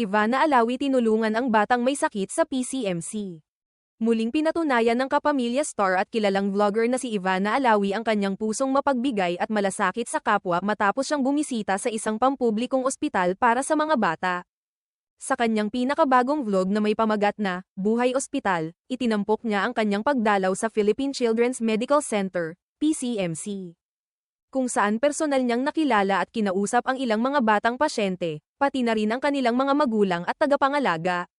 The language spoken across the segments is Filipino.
Ivana Alawi tinulungan ang batang may sakit sa PCMC. Muling pinatunayan ng kapamilya star at kilalang vlogger na si Ivana Alawi ang kanyang pusong mapagbigay at malasakit sa kapwa matapos siyang bumisita sa isang pampublikong ospital para sa mga bata. Sa kanyang pinakabagong vlog na may pamagat na Buhay Ospital, itinampok niya ang kanyang pagdalaw sa Philippine Children's Medical Center, PCMC, kung saan personal niyang nakilala at kinausap ang ilang mga batang pasyente, pati na rin ang kanilang mga magulang at tagapangalaga.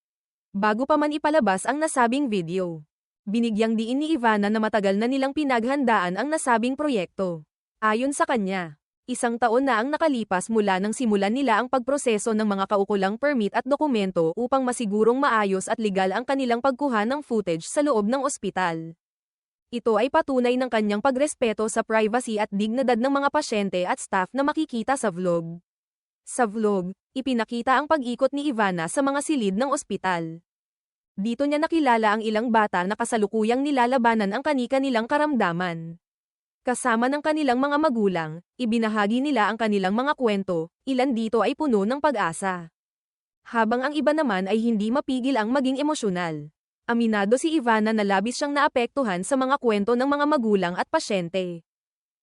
Bago pa man ipalabas ang nasabing video, binigyang diin ni Ivana na matagal na nilang pinaghandaan ang nasabing proyekto. Ayon sa kanya, 1 taon na ang nakalipas mula nang simulan nila ang pagproseso ng mga kaukulang permit at dokumento upang masigurong maayos at legal ang kanilang pagkuha ng footage sa loob ng ospital. Ito ay patunay ng kanyang pagrespeto sa privacy at dignidad ng mga pasyente at staff na makikita sa vlog. Sa vlog, ipinakita ang pag-ikot ni Ivana sa mga silid ng ospital. Dito niya nakilala ang ilang bata na kasalukuyang nilalabanan ang kani-kanilang karamdaman. Kasama ng kanilang mga magulang, ibinahagi nila ang kanilang mga kwento, ilan dito ay puno ng pag-asa. Habang ang iba naman ay hindi mapigil ang maging emosyonal. Aminado si Ivana na labis siyang naapektuhan sa mga kwento ng mga magulang at pasyente.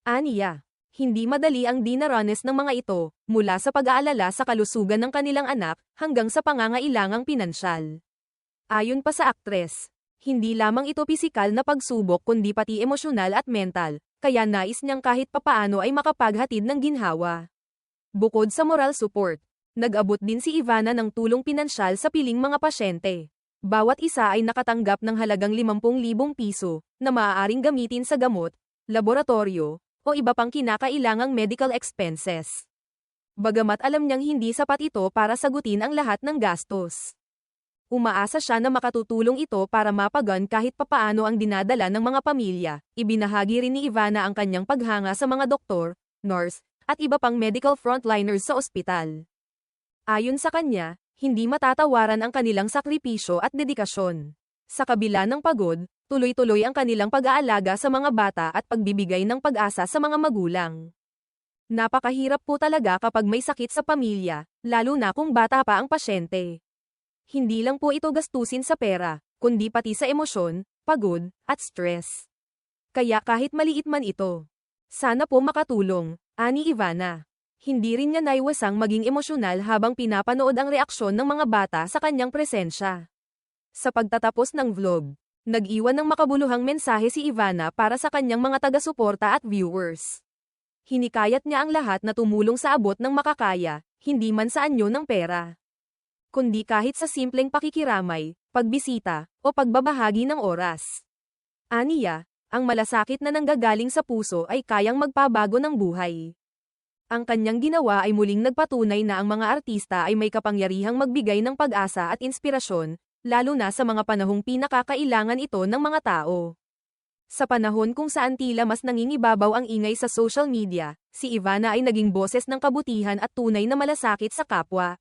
Aniya, hindi madali ang dinaranas ng mga ito, mula sa pag-aalala sa kalusugan ng kanilang anak, hanggang sa pangangailangang pinansyal. Ayon pa sa aktres, hindi lamang ito pisikal na pagsubok kundi pati emosyonal at mental, kaya nais niyang kahit papaano ay makapaghatid ng ginhawa. Bukod sa moral support, nag-abot din si Ivana ng tulong pinansyal sa piling mga pasyente. Bawat isa ay nakatanggap ng halagang 50,000 piso, na maaaring gamitin sa gamot, laboratorio, o iba pang kinakailangang medical expenses. Bagamat alam niyang hindi sapat ito para sagutin ang lahat ng gastos, umaasa siya na makatutulong ito para mapagaan kahit papaano ang dinadala ng mga pamilya. Ibinahagi rin ni Ivana ang kanyang paghanga sa mga doktor, nurse, at iba pang medical frontliners sa ospital. Ayon sa kanya, hindi matatawaran ang kanilang sakripisyo at dedikasyon. Sa kabila ng pagod, tuloy-tuloy ang kanilang pag-aalaga sa mga bata at pagbibigay ng pag-asa sa mga magulang. Napakahirap po talaga kapag may sakit sa pamilya, lalo na kung bata pa ang pasyente. Hindi lang po ito gastusin sa pera, kundi pati sa emosyon, pagod, at stress. Kaya kahit maliit man ito, sana po makatulong, ani Ivana. Hindi rin niya naiwasang maging emosyonal habang pinapanood ang reaksyon ng mga bata sa kanyang presensya. Sa pagtatapos ng vlog, nag-iwan ng makabuluhang mensahe si Ivana para sa kanyang mga taga-suporta at viewers. Hinikayat niya ang lahat na tumulong sa abot ng makakaya, hindi man sa anyo ng pera, kundi kahit sa simpleng pakikiramay, pagbisita, o pagbabahagi ng oras. Aniya, ang malasakit na nanggagaling sa puso ay kayang magpabago ng buhay. Ang kanyang ginawa ay muling nagpatunay na ang mga artista ay may kapangyarihang magbigay ng pag-asa at inspirasyon, lalo na sa mga panahong pinakakailangan ito ng mga tao. Sa panahon kung saan tila mas nangingibabaw ang ingay sa social media, si Ivana ay naging boses ng kabutihan at tunay na malasakit sa kapwa.